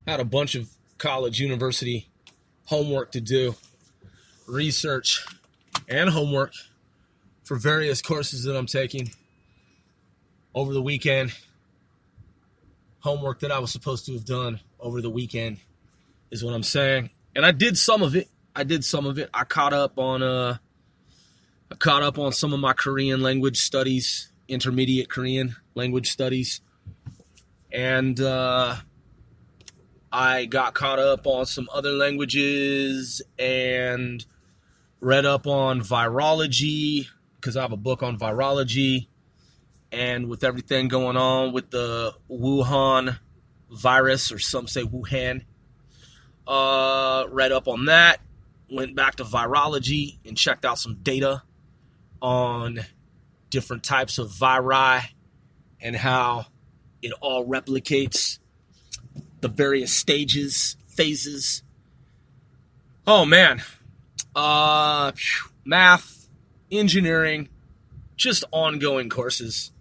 Had a bunch of college, university homework to do, research and homework for various courses that I'm taking over the weekend. Homework that I was supposed to have done over the weekend is what I'm saying. And I did some of it. I caught up on some of my Korean language studies, intermediate Korean language studies. And I got caught up on some other languages and read up on virology, because I have a book on virology. And with everything going on with the Wuhan virus, or some say Wuhan, read up on that, went back to virology and checked out some data on different types of viri and how it all replicates the various stages, phases. Oh, man. Math, engineering, just ongoing courses.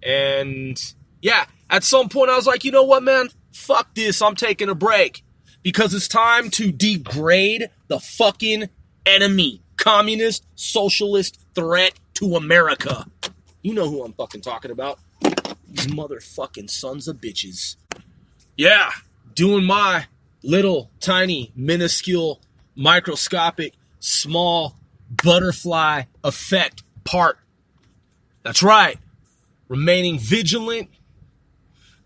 And, yeah, at some point I was like, you know what, man? Fuck this. I'm taking a break. Because it's time to degrade the fucking enemy. Communist, socialist threat to America. You know who I'm fucking talking about. These motherfucking sons of bitches. Yeah, doing my little, tiny, minuscule, microscopic, small butterfly effect part. That's right. Remaining vigilant,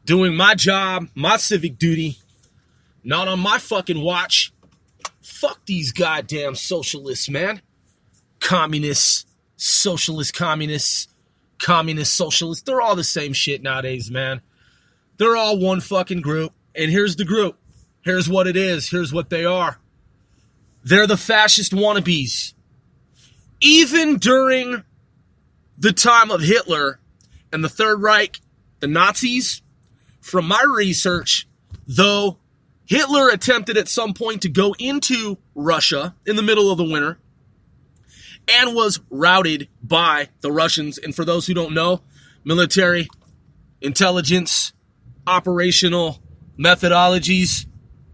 doing my job, my civic duty, not on my fucking watch. Fuck these goddamn socialists, man. Communists, socialist communists, communist socialists. They're all the same shit nowadays, man. They're all one fucking group. And here's the group. Here's what it is. Here's what they are. They're the fascist wannabes. Even during the time of Hitler and the Third Reich, the Nazis, from my research, though Hitler attempted at some point to go into Russia in the middle of the winter and was routed by the Russians. And for those who don't know, military, intelligence, operational methodologies,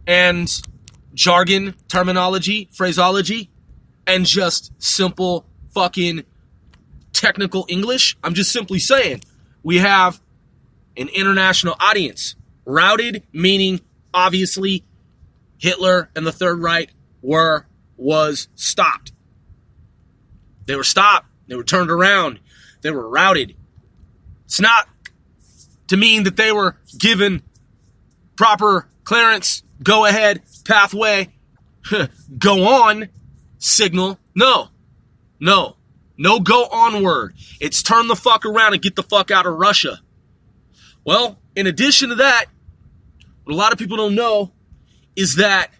and jargon, terminology, phraseology, and just simple fucking technical English. I'm just simply saying, we have an international audience. Routed, meaning obviously Hitler and the Third Reich was stopped. They were stopped. They were turned around. They were routed. It's not to mean that they were given proper clearance, go ahead, pathway, go on signal. No go on word. It's turn the fuck around and get the fuck out of Russia. Well, in addition to that, what a lot of people don't know is that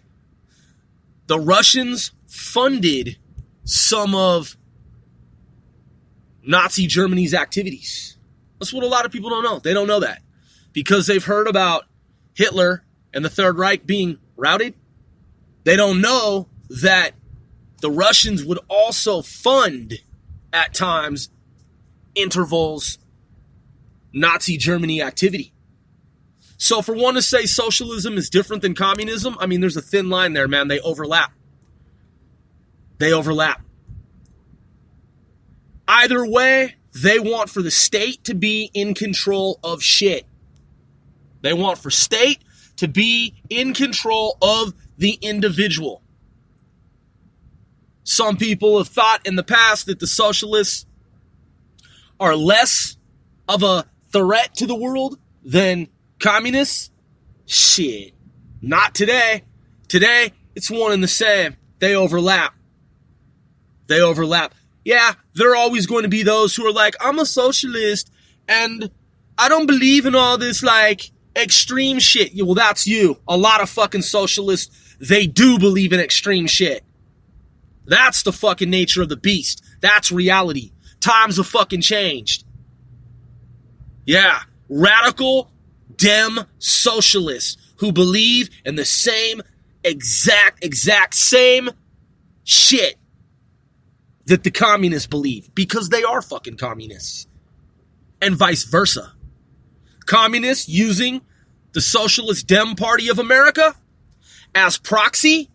the Russians funded some of Nazi Germany's activities. That's what a lot of people don't know. They don't know that. Because they've heard about Hitler and the Third Reich being routed. They don't know that the Russians would also fund, at times, intervals, Nazi Germany activity. So for one to say socialism is different than communism, I mean, there's a thin line there, man. They overlap. Either way, they want for the state to be in control of shit. They want for state to be in control of the individual. Some people have thought in the past that the socialists are less of a threat to the world than communists. Shit. Not today. Today, it's one and the same. They overlap. Yeah, there are always going to be those who are like, I'm a socialist and I don't believe in all this like extreme shit. Well, that's you. A lot of fucking socialists, they do believe in extreme shit. That's the fucking nature of the beast. That's reality. Times have fucking changed. Yeah, radical Dem socialists who believe in the same exact same shit that the communists believe, because they are fucking communists. And vice versa. Communists using the the Socialist Dem Party of America as proxy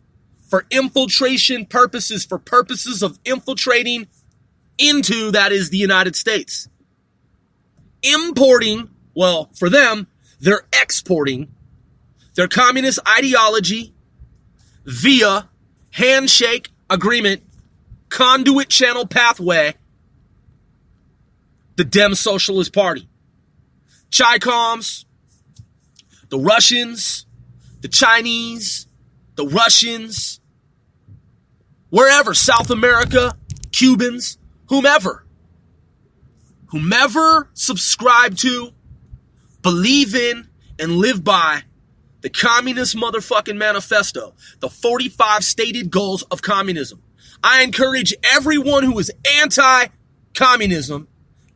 for infiltration purposes, for purposes of infiltrating into, that is, the United States. Importing, well, for them, they're exporting their communist ideology via handshake agreement, conduit channel pathway, the Dem Socialist Party. Soc-coms, the Russians, the Chinese, the Russians, wherever, South America, Cubans, whomever subscribe to, believe in, and live by the Communist motherfucking manifesto, the 45 stated goals of communism. I encourage everyone who is anti-communism,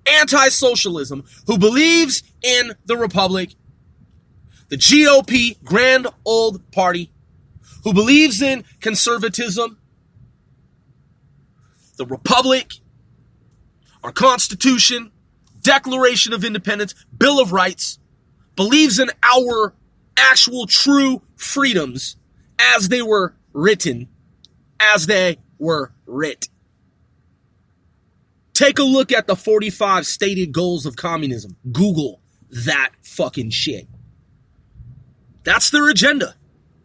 anti-socialism, who believes in the Republic, the GOP, Grand Old Party, who believes in conservatism, the Republic, our Constitution, Declaration of Independence, Bill of Rights, believes in our actual true freedoms as they were written, Take a look at the 45 stated goals of communism. Google that fucking shit. That's their agenda.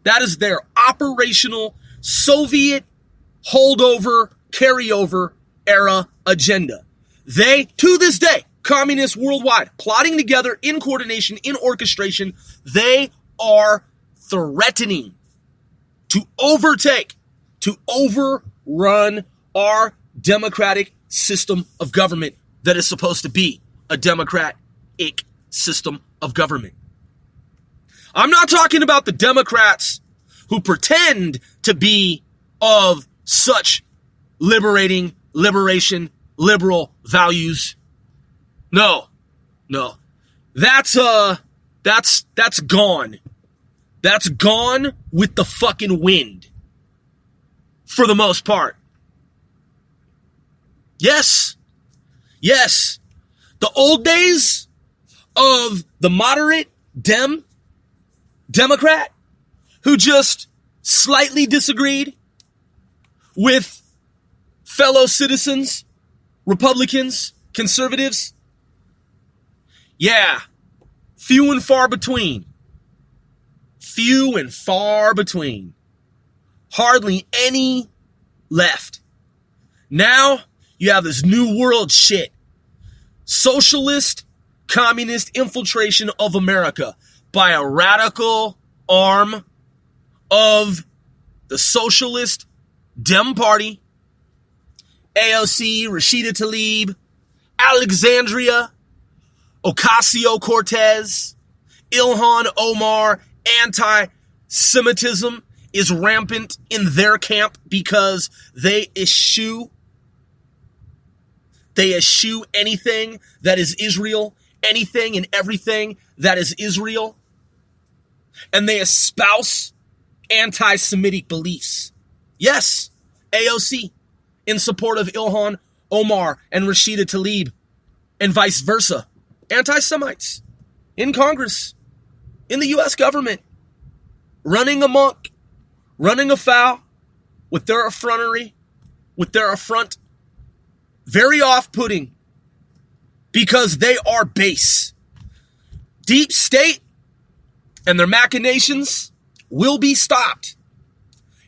That is their operational Soviet holdover, carryover era agenda. They, to this day, communists worldwide, plotting together in coordination, in orchestration, they are threatening to overtake, to overrun our democratic system of government that is supposed to be a democratic system of government. I'm not talking about the Democrats who pretend to be of such liberation, liberal values. No. That's gone. That's gone with the fucking wind. For the most part. Yes. The old days of the moderate Democrat who just slightly disagreed with fellow citizens, Republicans, conservatives. Yeah, few and far between. Hardly any left. Now you have this new world shit. Socialist, communist infiltration of America by a radical arm of the Socialist Dem Party, AOC, Rashida Tlaib, Alexandria Ocasio-Cortez, Ilhan Omar. Anti-Semitism is rampant in their camp because they eschew anything that is Israel, anything and everything that is Israel, and they espouse anti-Semitic beliefs. Yes, AOC, in support of Ilhan Omar and Rashida Tlaib, and vice versa. Anti-Semites in Congress, in the U.S. government, running amok, running afoul with their effrontery, with their affront. Very off-putting because they are base. Deep state and their machinations will be stopped.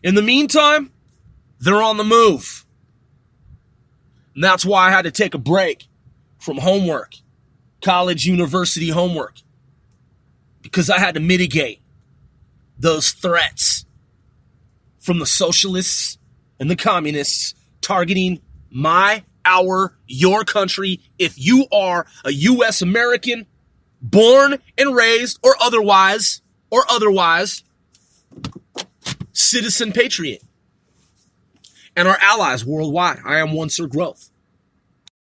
In the meantime, they're on the move. And that's why I had to take a break from homework, college, university homework, because I had to mitigate those threats from the socialists and the communists targeting your country if you are a U.S. American, born and raised or otherwise, citizen patriot. And our allies worldwide. I am one Sir Growth.